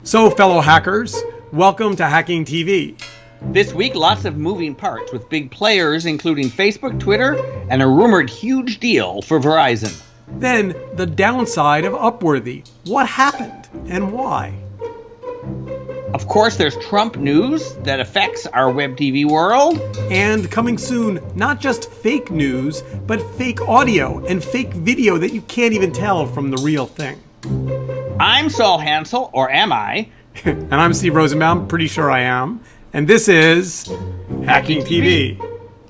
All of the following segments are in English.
So, fellow hackers, welcome to Hacking TV. This week, lots of moving parts with big players including Facebook, Twitter, and a rumored huge deal for Verizon. Then, the downside of Upworthy. What happened and why? Of course, there's Trump news that affects our web TV world. And coming soon, not just fake news, but fake audio and fake video that you can't even tell from the real thing. I'm Saul Hansel, or am I? And I'm Steve Rosenbaum, pretty sure I am. And this is Hacking TV.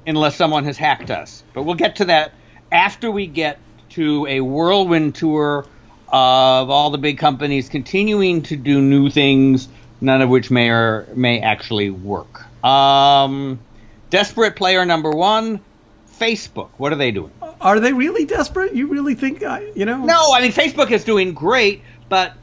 Unless someone has hacked us. But we'll get to that after we get to a whirlwind tour of all the big companies continuing to do new things, none of which may actually work. Desperate player number one, Facebook. What are they doing? Are they really desperate? You really think, No, I mean, Facebook is doing great, but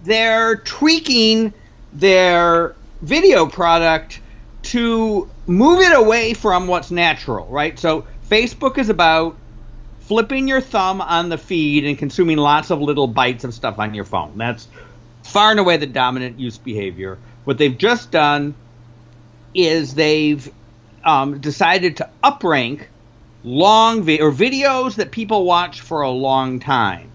they're tweaking their video product to move it away from what's natural, right? So Facebook is about flipping your thumb on the feed and consuming lots of little bites of stuff on your phone. That's far and away the dominant use behavior. What they've just done is they've decided to uprank long videos that people watch for a long time.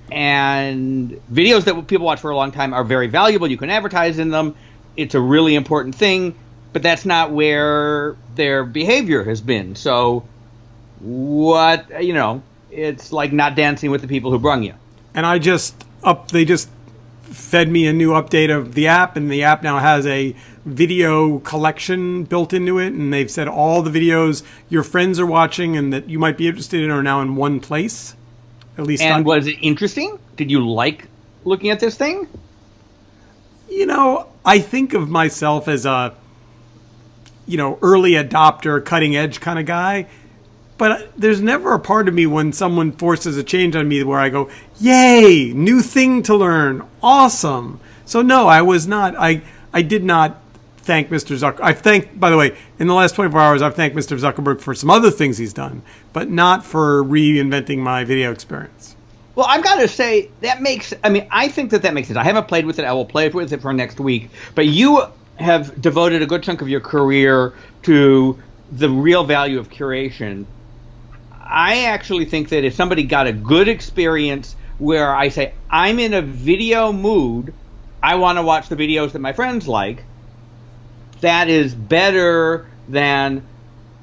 And videos that people watch for a long time are very valuable. You can advertise in them. It's a really important thing, but that's not where their behavior has been. So it's like not dancing with the people who brung you. And they just fed me a new update of the app, and the app now has a video collection built into it, and they've said all the videos your friends are watching and that you might be interested in are now in one place. At least. And was it interesting? Did you like looking at this thing? I think of myself as a, early adopter, cutting edge kind of guy. But there's never a part of me when someone forces a change on me where I go, yay, new thing to learn. Awesome. So no, I was not. I did not thank Mr. Zuckerberg. By the way, in the last 24 hours, I've thanked Mr. Zuckerberg for some other things he's done, but not for reinventing my video experience. Well, I've got to say, I think that makes sense. I haven't played with it. I will play with it for next week. But you have devoted a good chunk of your career to the real value of curation. I actually think that if somebody got a good experience where I say, I'm in a video mood, I want to watch the videos that my friends like, that is better than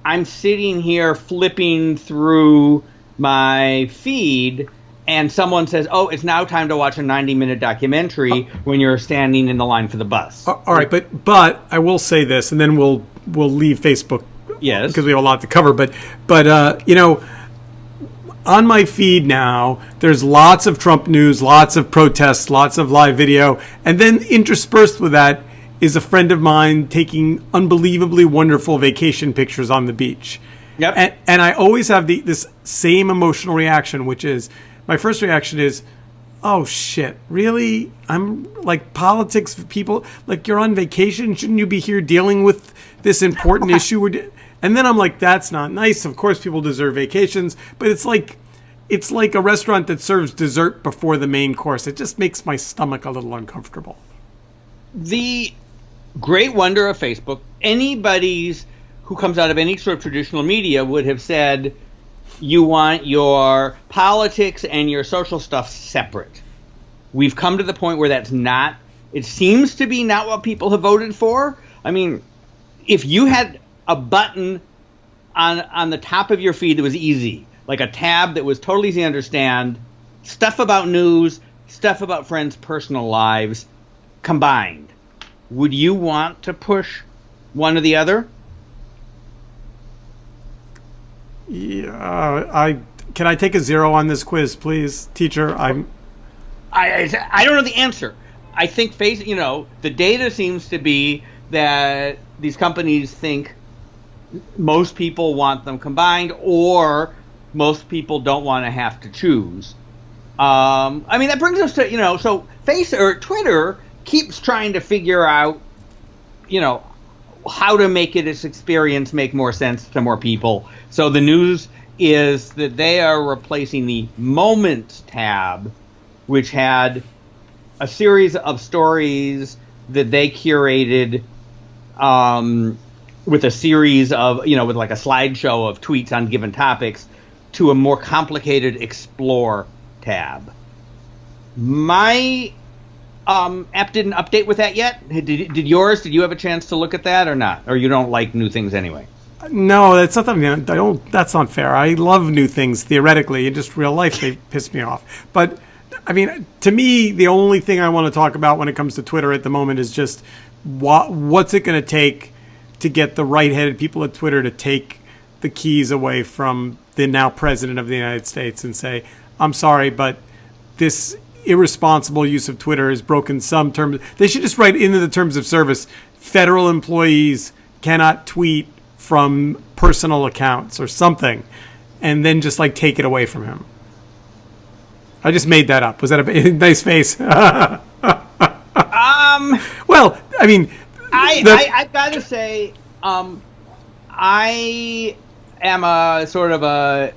I'm sitting here flipping through my feed and someone says, oh, it's now time to watch a 90-minute documentary when you're standing in the line for the bus. All right, but I will say this, and then we'll leave Facebook. Yes. Because we have a lot to cover. But on my feed now, there's lots of Trump news, lots of protests, lots of live video. And then interspersed with that is a friend of mine taking unbelievably wonderful vacation pictures on the beach. Yep. And I always have this same emotional reaction, which is, my first reaction is, oh shit, really? I'm like, politics people, like, you're on vacation. Shouldn't you be here dealing with this important issue? And then I'm like, that's not nice. Of course people deserve vacations, but it's like a restaurant that serves dessert before the main course. It just makes my stomach a little uncomfortable. The great wonder of Facebook, anybody who comes out of any sort of traditional media would have said, you want your politics and your social stuff separate. We've come to the point where it seems to be not what people have voted for. I mean, if you had a button on the top of your feed that was easy, like a tab that was totally easy to understand, stuff about news, stuff about friends' personal lives combined, would you want to push one or the other? Yeah, can I take a 0 on this quiz, please, teacher? I don't know the answer. I think the data seems to be that these companies think most people want them combined, or most people don't want to have to choose. That brings us to so Twitter keeps trying to figure out how to make its experience make more sense to more people. So the news is that they are replacing the Moments tab, which had a series of stories that they curated with a series of, with like a slideshow of tweets on given topics to a more complicated Explore tab. My app didn't update with that yet. Did yours? Did you have a chance to look at that or not? Or you don't like new things anyway? No, that's not. I don't. That's not fair. I love new things theoretically. In just real life, they piss me off. But I mean, to me, the only thing I want to talk about when it comes to Twitter at the moment is just what's it going to take to get the right-headed people at Twitter to take the keys away from the now president of the United States and say, "I'm sorry, but this irresponsible use of Twitter has broken some terms." They should just write into the terms of service, federal employees cannot tweet from personal accounts or something, and then just like take it away from him. I just made that up. Was that a nice face? Well, I mean, I gotta say, I am a sort of a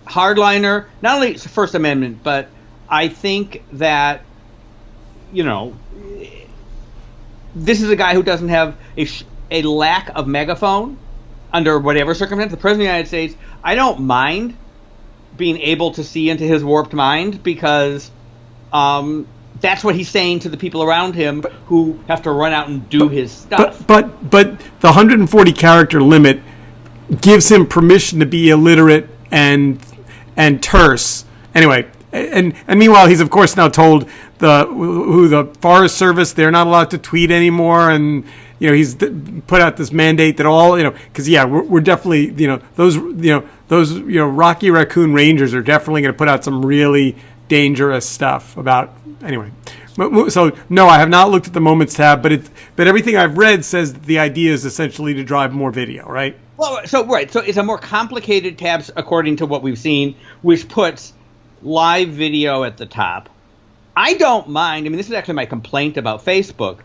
hardliner, not only First Amendment, but I think that, this is a guy who doesn't have a lack of megaphone under whatever circumstance. The President of the United States, I don't mind being able to see into his warped mind because that's what he's saying to the people around him who have to run out and do his stuff. But the 140 character limit gives him permission to be illiterate and terse. Anyway, and meanwhile, he's of course now told the Forest Service they're not allowed to tweet anymore, and he's put out this mandate that all because we're definitely those Rocky Raccoon Rangers are definitely going to put out some really dangerous stuff about anyway. So no, I have not looked at the Moments tab, but everything I've read says that the idea is essentially to drive more video, right? Well, so it's a more complicated tab according to what we've seen, which puts live video at the top. I don't mind. I mean, this is actually my complaint about Facebook.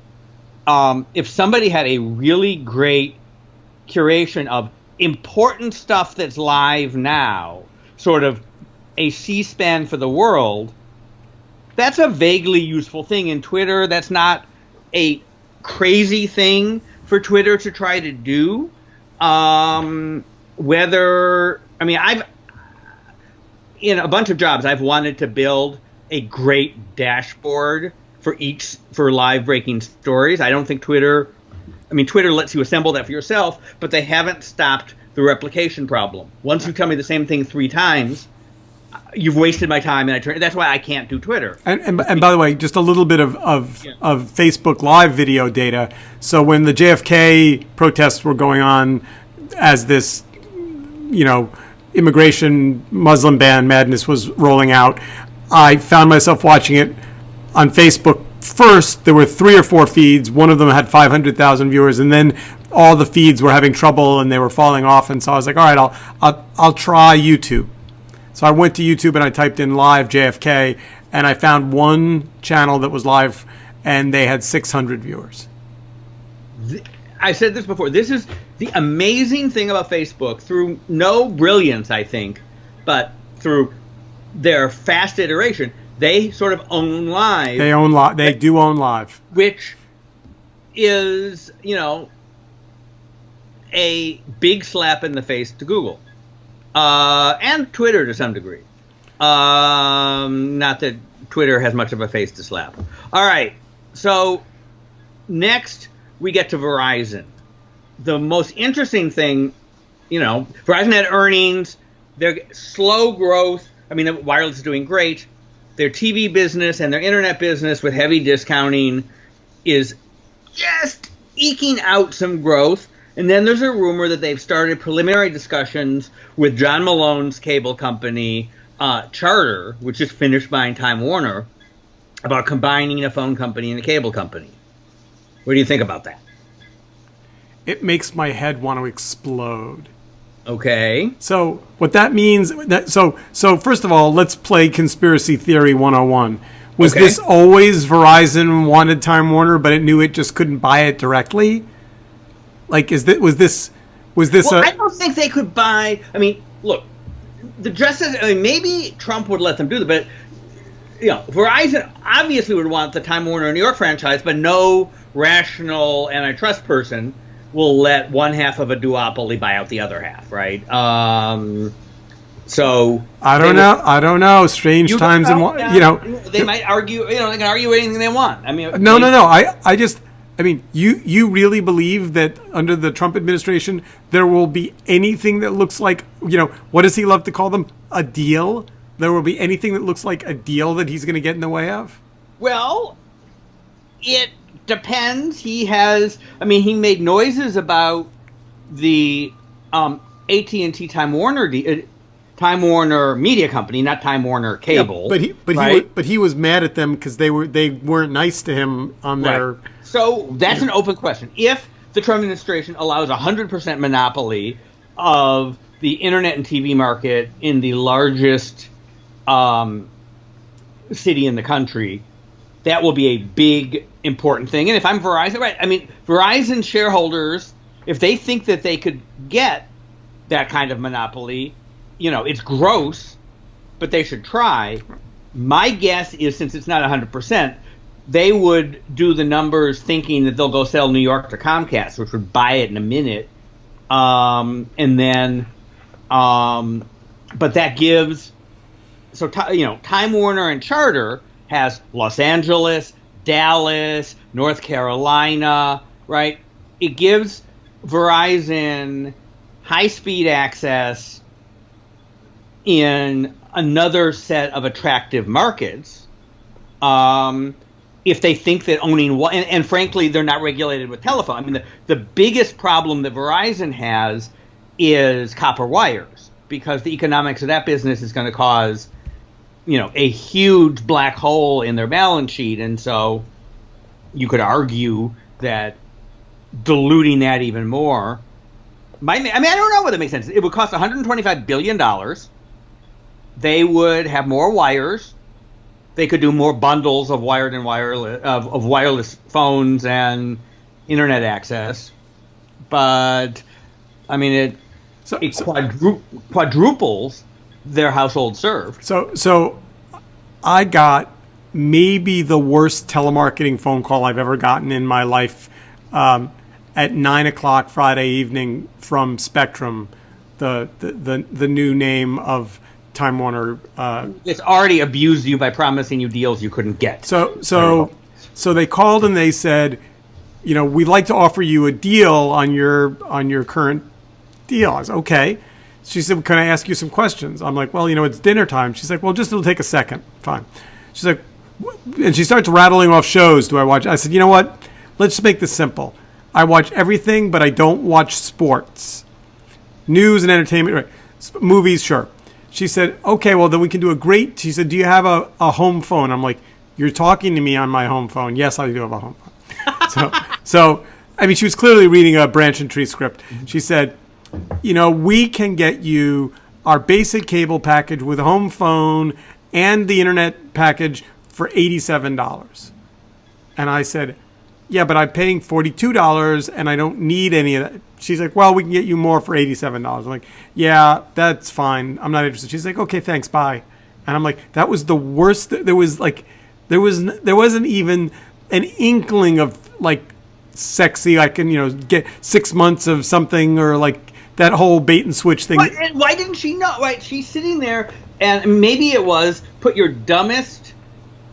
If somebody had a really great curation of important stuff that's live now, sort of a C-SPAN for the world, that's a vaguely useful thing in Twitter. That's not a crazy thing for Twitter to try to do. I've in a bunch of jobs, I've wanted to build a great dashboard for live breaking stories. I don't think Twitter lets you assemble that for yourself, but they haven't stopped the replication problem. Once you tell me the same thing 3 times, you've wasted my time, and that's why I can't do Twitter. And by the way, just a little bit of Facebook Live video data. So when the JFK protests were going on, as this, immigration Muslim ban madness was rolling out, I found myself watching it on Facebook. First, there were 3 or 4 feeds. One of them had 500,000 viewers, and then all the feeds were having trouble and they were falling off. And so I was like, all right, I'll try YouTube. So I went to YouTube and I typed in live JFK, and I found one channel that was live, and they had 600 viewers. I said this before. This is the amazing thing about Facebook, through no brilliance, I think, but through their fast iteration. They sort of own live. They do own live, which is, a big slap in the face to Google. And Twitter to some degree. Not that Twitter has much of a face to slap. All right. So next we get to Verizon. The most interesting thing, Verizon had earnings. Their slow growth. I mean, wireless is doing great. Their TV business and their internet business with heavy discounting is just eking out some growth. And then there's a rumor that they've started preliminary discussions with John Malone's cable company, Charter, which just finished buying Time Warner, about combining a phone company and a cable company. What do you think about that? It makes my head want to explode. Okay. So what that means, so first of all, let's play Conspiracy Theory 101. Was this always Verizon wanted Time Warner, but it knew it just couldn't buy it directly? Like, was this? I don't think they could buy. I mean, look, maybe Trump would let them do that, but Verizon obviously would want the Time Warner New York franchise, but no rational antitrust person will let one half of a duopoly buy out the other half, right? So I don't know. Strange times, they might argue. They can argue anything they want. I mean, no. I mean, you really believe that under the Trump administration there will be anything that looks like, what does he love to call them? A deal? There will be anything that looks like a deal that he's going to get in the way of? Well, it depends. He made noises about the AT&T Time Warner Media Company, not Time Warner Cable. Yeah, but he was mad at them because they weren't nice to him on their. So that's an open question. If the Trump administration allows 100% monopoly of the internet and TV market in the largest city in the country, that will be a big, important thing. And if I'm Verizon, right? I mean, Verizon shareholders, if they think that they could get that kind of monopoly, it's gross, but they should try. My guess is, since it's not 100%, they would do the numbers thinking that they'll go sell New York to Comcast, which would buy it in a minute. And then, but that gives, Time Warner and Charter has Los Angeles, Dallas, North Carolina, right? It gives Verizon high-speed access in another set of attractive markets. If they think that owning one, and frankly, they're not regulated with telephone. I mean, the biggest problem that Verizon has is copper wires, because the economics of that business is going to cause, a huge black hole in their balance sheet. And so you could argue that diluting that even more I don't know whether it makes sense. It would cost $125 billion. They would have more wires. They could do more bundles of wired and wireless of wireless phones and internet access. But I mean, it quadruples their household served. So I got maybe the worst telemarketing phone call I've ever gotten in my life at 9:00 Friday evening from Spectrum, the new name of Time Warner. It's already abused you by promising you deals you couldn't get. So they called and they said, we'd like to offer you a deal on your current deal. I was okay. She said, can I ask you some questions? I'm like, well, it's dinner time. She's like, well, it'll take a second. Fine. She's like, and she starts rattling off shows. Do I watch? I said, you know what? Let's just make this simple. I watch everything, but I don't watch sports. News and entertainment, right? Movies, sure. She said, okay, well, then we can do she said, do you have a home phone? I'm like, you're talking to me on my home phone. Yes, I do have a home phone. So, she was clearly reading a Branch and Tree script. She said, we can get you our basic cable package with a home phone and the internet package for $87. And I said, yeah, but I'm paying $42 and I don't need any of that. She's like, well, we can get you more for $87. I'm like, yeah, that's fine. I'm not interested. She's like, okay, thanks, bye. And I'm like, that was the worst. There wasn't even an inkling of sexy. I can, get 6 months of something, or that whole bait and switch thing. And why didn't she know? Right, she's sitting there, and maybe it was put your dumbest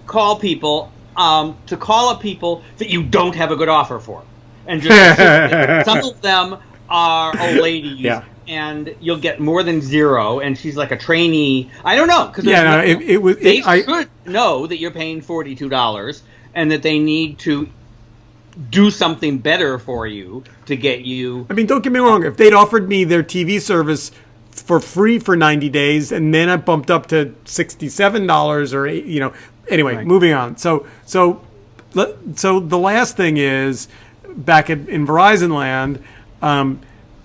call people to call up people that you don't have a good offer for, and just some of them are old ladies, yeah, and you'll get more than zero. And she's like a trainee. I don't know, because they should know that you're paying $42 and that they need to do something better for you to get you. Don't get me wrong. If they'd offered me their TV service for free for 90 days and then I bumped up to $67 or anyway, right. Moving on. So the last thing is, back in Verizon land,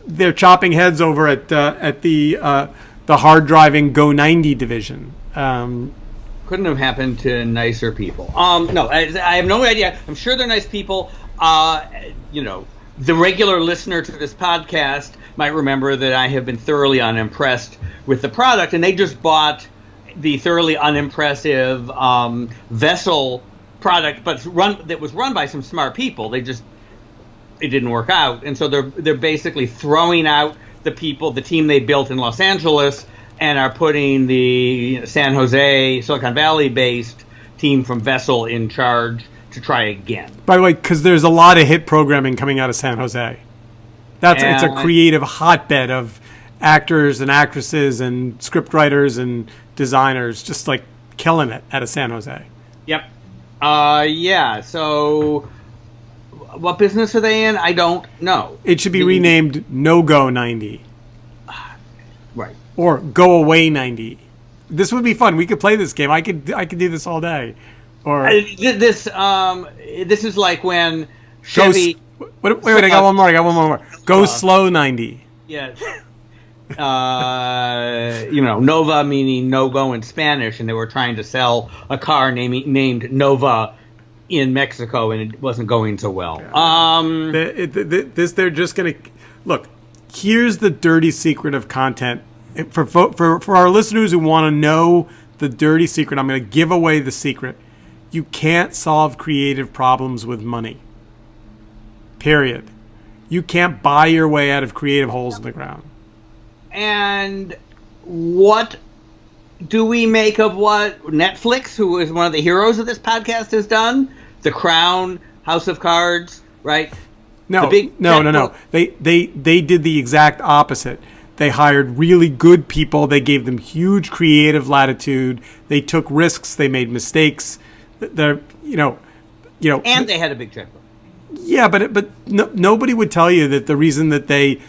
they're chopping heads over at the hard driving Go 90 division. Couldn't have happened to nicer people. No, I have no idea. I'm sure they're nice people. The regular listener to this podcast might remember that I have been thoroughly unimpressed with the product, and they just bought the thoroughly unimpressive Vessel product, but that was run by some smart people. It didn't work out, and so they're basically throwing out the team they built in Los Angeles, and are putting the San Jose, Silicon Valley based team from Vessel in charge to try again. By the way, because there's a lot of hit programming coming out of San Jose. It's a creative hotbed of actors and actresses and script writers and designers, just like killing it out of San Jose. Yep. Yeah. So, what business are they in? I don't know. It should be renamed No Go 90. Right. Or Go Away 90. This would be fun. We could play this game. I could do this all day. Or this is like when Chevy. Wait, I got one more. Go Slow 90. Yeah. Nova meaning no go in Spanish, and they were trying to sell a car named Nova in Mexico, and it wasn't going so well. They're just gonna look. Here's the dirty secret of content for our listeners who want to know the dirty secret. I'm going to give away the secret. You can't solve creative problems with money. Period. You can't buy your way out of creative holes in the ground. And what do we make of what Netflix, who is one of the heroes of this podcast, has done? The Crown, House of Cards, right? No. They did the exact opposite. They hired really good people. They gave them huge creative latitude. They took risks. They made mistakes. And they had a big checkbook. Yeah, but nobody would tell you that the reason that they,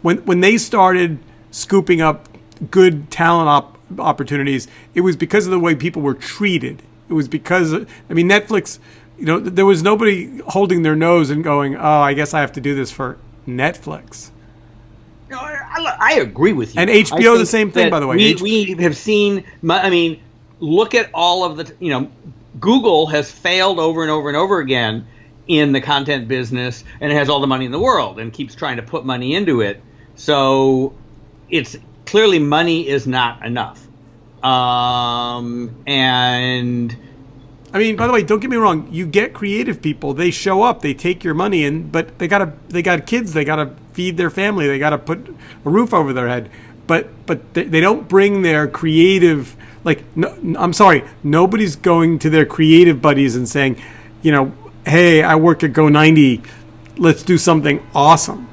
when they started scooping up good talent opportunities, it was because of the way people were treated. It was because, Netflix, there was nobody holding their nose and going, oh, I guess I have to do this for Netflix. No, I agree with you. And HBO, the same thing, by the way. We have seen, look at all of the, Google has failed over and over and over again in the content business, and it has all the money in the world and keeps trying to put money into it. So it's clearly money is not enough. And by the way, don't get me wrong. You get creative people; they show up, they take your money, but they got kids, they got to feed their family, they got to put a roof over their head. But they don't bring their creative. I'm sorry, nobody's going to their creative buddies and saying, hey, I work at Go 90, let's do something awesome.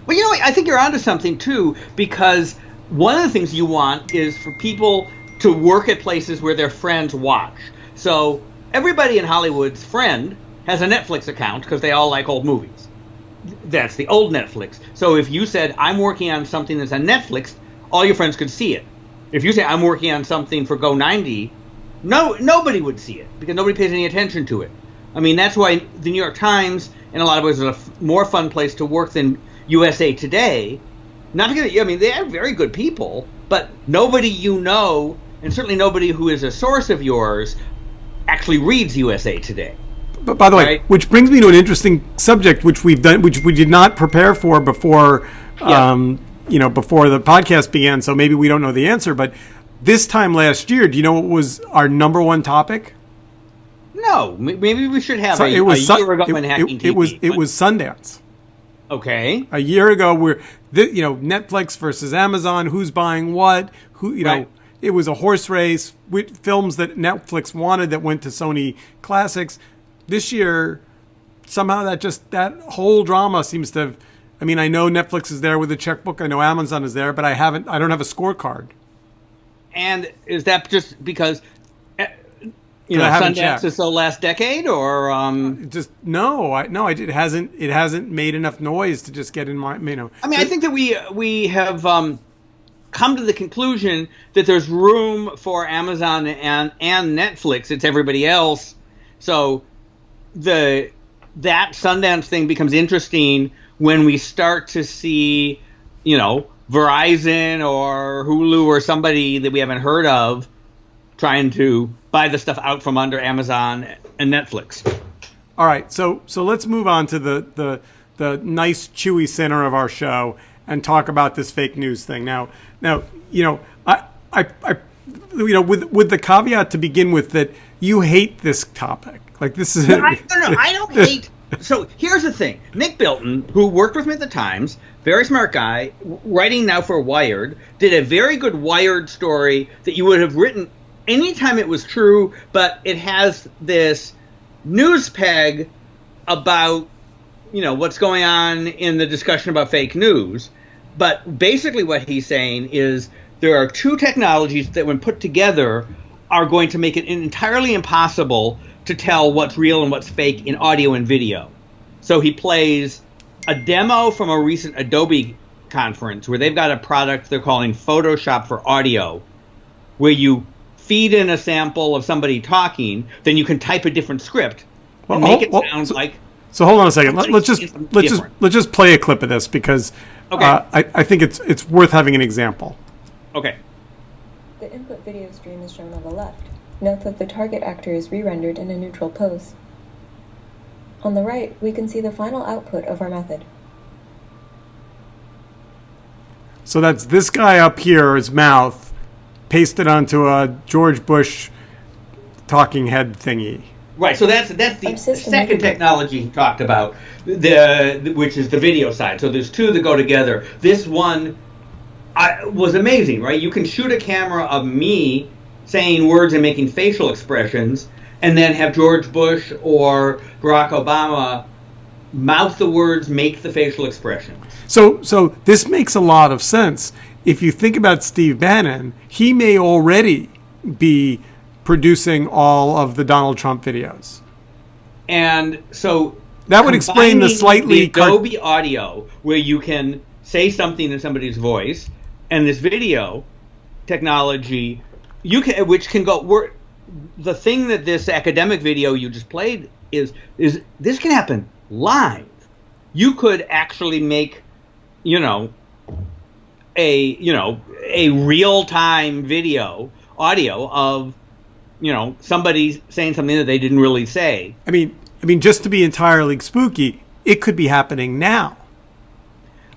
Well, I think you're onto something too, because one of the things you want is for people to work at places where their friends watch. So everybody in Hollywood's friend has a Netflix account because they all like old movies. That's the old Netflix. So if you said, I'm working on something that's on Netflix, all your friends could see it. If you say, I'm working on something for Go 90, nobody would see it because nobody pays any attention to it. That's why the New York Times, in a lot of ways, is a more fun place to work than USA Today. Not because, they are very good people, but nobody and certainly nobody who is a source of yours actually reads USA Today. But by the way, which brings me to an interesting subject, which we did not prepare for before, before the podcast began. So maybe we don't know the answer. But this time last year, do you know what was our number one topic? No, maybe we should have a year ago when hacking TV. It was Sundance. Okay. A year ago, Netflix versus Amazon. Who's buying what? Right. It was a horse race with films that Netflix wanted that went to Sony Classics. This year, somehow that whole drama seems to have, I know Netflix is there with a checkbook. I know Amazon is there, but I don't have a scorecard. And is that just because Sundance is so last decade, or just no? It hasn't made enough noise to just get in my. I think that we have come to the conclusion that there's room for Amazon and Netflix. It's everybody else. So that Sundance thing becomes interesting when we start to see, Verizon or Hulu or somebody that we haven't heard of trying to buy the stuff out from under Amazon and Netflix. All right, so let's move on to the nice chewy center of our show and talk about this fake news thing. Now, I with the caveat to begin with that you hate this topic. Like this is. No, I don't hate. So here's the thing: Nick Bilton, who worked with me at the Times, very smart guy, writing now for Wired, did a very good Wired story that you would have written anytime it was true, but it has this news peg about what's going on in the discussion about fake news. But basically what he's saying is there are two technologies that when put together are going to make it entirely impossible to tell what's real and what's fake in audio and video. So he plays a demo from a recent Adobe conference where they've got a product they're calling Photoshop for audio, where you feed in a sample of somebody talking, then you can type a different script and make it sound like. So hold on a second. Let's just play a clip of this because I think it's worth having an example. Okay. The input video stream is shown on the left. Note that the target actor is re-rendered in a neutral pose. On the right, we can see the final output of our method. So that's this guy up here, his mouth, pasted onto a George Bush talking head thingy. Right, so that's the second technology he talked about, which is the video side. So there's two that go together. This one was amazing, right? You can shoot a camera of me saying words and making facial expressions, and then have George Bush or Barack Obama mouth the words, make the facial expression. So this makes a lot of sense. If you think about Steve Bannon, he may already be producing all of the Donald Trump videos. And so that would explain the slightly Adobe audio where you can say something in somebody's voice, and this video technology which can go the thing that this academic video you just played is this can happen live. You could actually make a real-time audio of somebody saying something that they didn't really say. I mean, just to be entirely spooky, it could be happening now.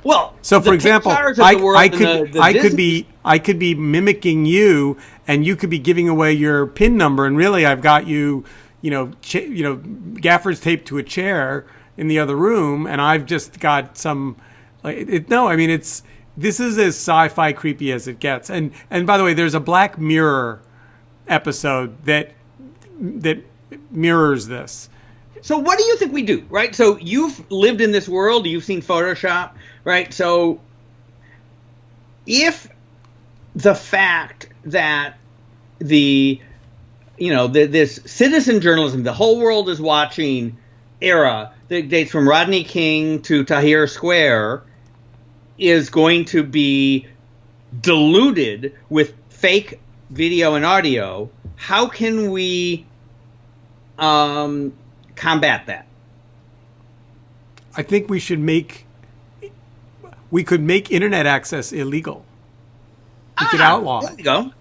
Well, so for example, I could be mimicking you, and you could be giving away your PIN number, and really I've got you, gaffer's taped to a chair in the other room, and I've just got some. This is as sci-fi creepy as it gets. And by the way, there's a Black Mirror episode that mirrors this. So what do you think we do, right? So you've lived in this world, you've seen Photoshop, right? So if the fact that this citizen journalism, the whole world is watching era that dates from Rodney King to Tahrir Square is going to be diluted with fake video and audio, how can we combat that? I think we could make internet access illegal. We could outlaw it. There you go.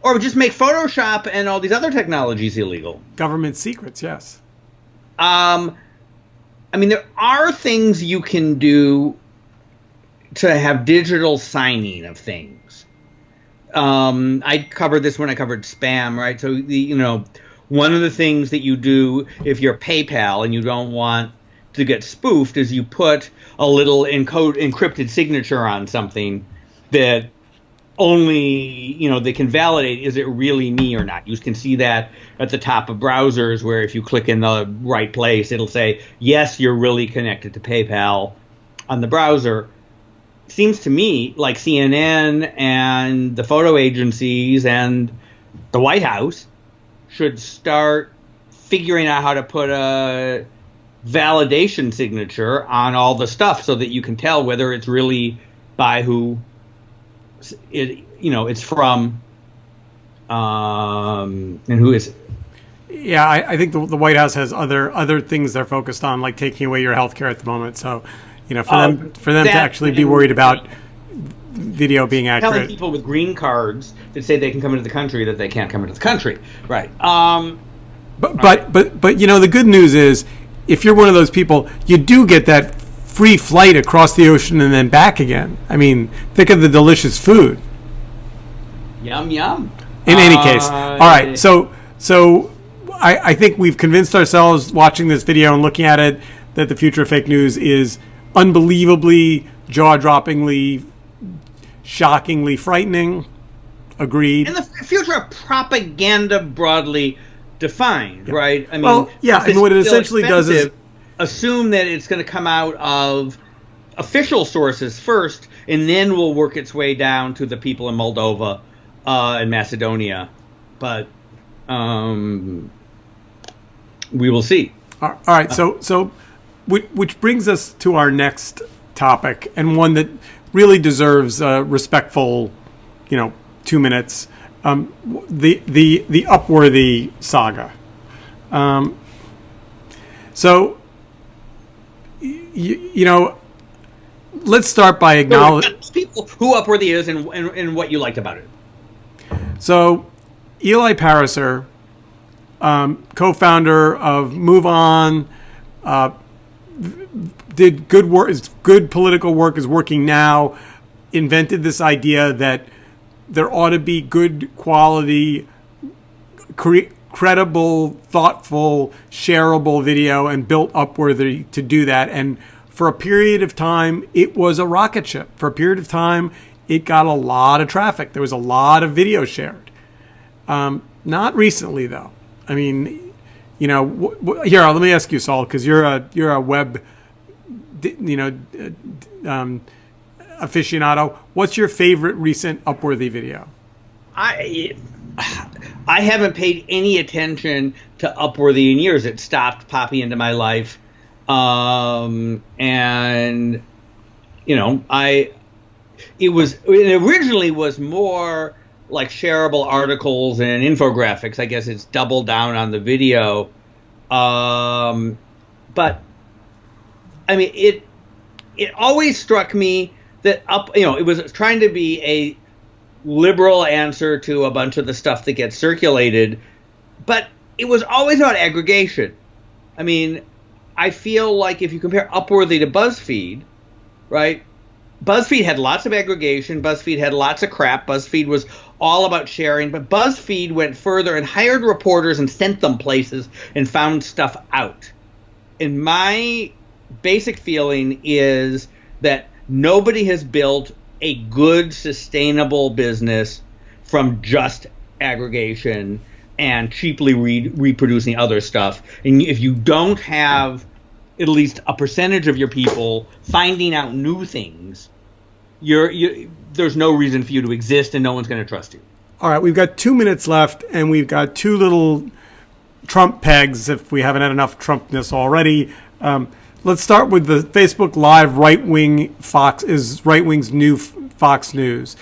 Or just make Photoshop and all these other technologies illegal. Government secrets, yes. There are things you can do to have digital signing of things. I covered this when I covered spam, right? So one of the things that you do if you're PayPal and you don't want to get spoofed is you put a little encrypted signature on something that only they can validate, is it really me or not. You can see that at the top of browsers where if you click in the right place, it'll say, yes, you're really connected to PayPal on the browser. Seems to me like CNN and the photo agencies and the White House should start figuring out how to put a validation signature on all the stuff so that you can tell whether it's really by who it's from, and who is it. Yeah, I think the White House has other things they're focused on, like taking away your health care at the moment. So, for them to actually be worried about video being accurate. Telling people with green cards that say they can come into the country that they can't come into the country. Right. But the good news is, if you're one of those people, you do get that free flight across the ocean and then back again. I mean, think of the delicious food. Yum, yum. In any case, all right. So I think we've convinced ourselves watching this video and looking at it that the future of fake news is unbelievably, jaw-droppingly, shockingly frightening. Agreed. And the future of propaganda broadly defined, right? I mean, well, yeah, and what it essentially does is assume that it's going to come out of official sources first, and then will work its way down to the people in Moldova and Macedonia. But we will see. All right, so which brings us to our next topic, and one that really deserves respectful, 2 minutes. The Upworthy saga. So, let's start by acknowledging people who Upworthy is and what you liked about it. So, Eli Pariser, co-founder of MoveOn, did good work. Good political work, is working now. Invented this idea that there ought to be good quality, credible, thoughtful, shareable video, and built Upworthy to do that. And for a period of time, it was a rocket ship. For a period of time, it got a lot of traffic. There was a lot of video shared. Not recently, though. I mean, here, let me ask you, Saul, because you're a web, aficionado. What's your favorite recent Upworthy video? I haven't paid any attention to Upworthy in years. It stopped popping into my life, it originally was more like shareable articles and infographics. I guess it's doubled down on the video, but I mean it always struck me that it was trying to be a liberal answer to a bunch of the stuff that gets circulated, but it was always about aggregation. I mean, I feel like if you compare Upworthy to BuzzFeed, right? BuzzFeed had lots of aggregation. BuzzFeed had lots of crap. BuzzFeed was all about sharing, but BuzzFeed went further and hired reporters and sent them places and found stuff out. And my basic feeling is that nobody has built a good, sustainable business from just aggregation and cheaply reproducing other stuff. And if you don't have at least a percentage of your people finding out new things, there's no reason for you to exist, and no one's going to trust you. All right, we've got 2 minutes left, and we've got two little Trump pegs, if we haven't had enough Trumpness already. Let's start with the Facebook Live right-wing's new Fox News.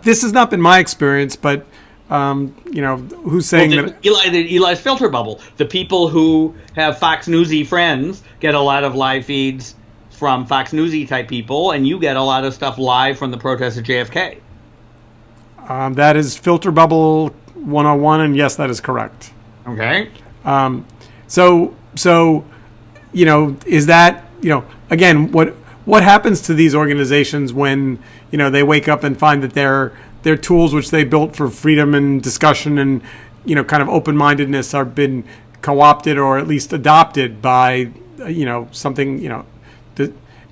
This has not been my experience, but who's saying that? Eli's filter bubble. The people who have Fox Newsy friends get a lot of live feeds from Fox Newsy type people, and you get a lot of stuff live from the protests at JFK. That is filter bubble 101, and yes, that is correct. Okay. So is that, again, what happens to these organizations when, they wake up and find that their tools, which they built for freedom and discussion and, kind of open-mindedness, are been co-opted or at least adopted by, something,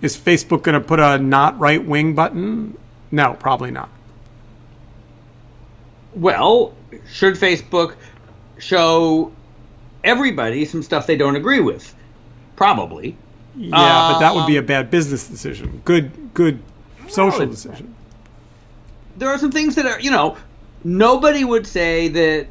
is Facebook going to put a not right-wing button? No, probably not. Well, should Facebook show everybody some stuff they don't agree with? Probably. Yeah, but that would be a bad business decision. Good social decision. There are some things that are, nobody would say that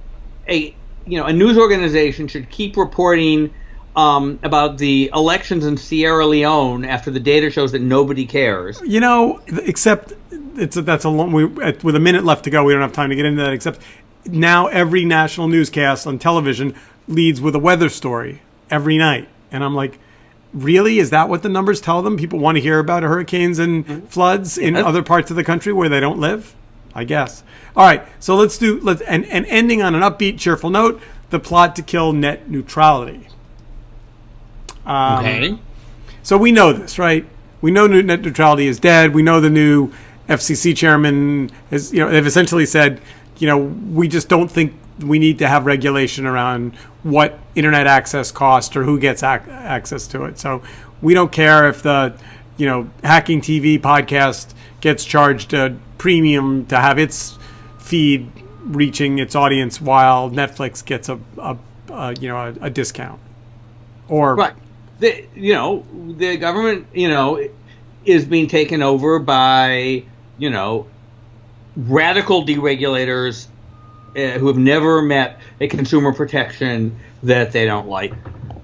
a news organization should keep reporting about the elections in Sierra Leone after the data shows that nobody cares. Except that's a long. With a minute left to go, we don't have time to get into that. Except now every national newscast on television leads with a weather story every night, and I'm like, really? Is that what the numbers tell them? People want to hear about hurricanes and floods in other parts of the country where they don't live? I guess. All right, so let's ending on an upbeat, cheerful note, the plot to kill net neutrality. Okay. So we know this, right? We know net neutrality is dead. We know the new FCC chairman has, they've essentially said we just don't think we need to have regulation around what internet access costs or who gets access to it. So we don't care if the, Hacking TV podcast gets charged a premium to have its feed reaching its audience while Netflix gets a discount. Or right. The government, is being taken over by, radical deregulators who have never met a consumer protection that they don't like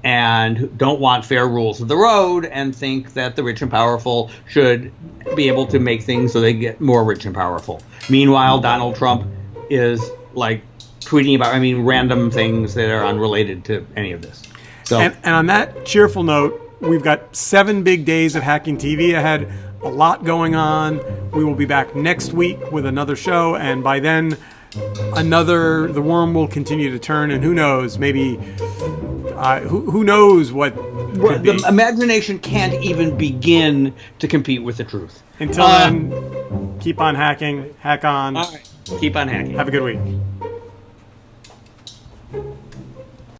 and don't want fair rules of the road and think that the rich and powerful should be able to make things so they get more rich and powerful. Meanwhile, Donald Trump is tweeting about, random things that are unrelated to any of this. So, and on that cheerful note, we've got 7 big days of Hacking TV ahead, a lot going on. We will be back next week with another show, and by then, the worm will continue to turn, and who knows, maybe, who knows what could be. The imagination can't even begin to compete with the truth. Until then, keep on hacking, hack on. All right. Keep on hacking. Have a good week.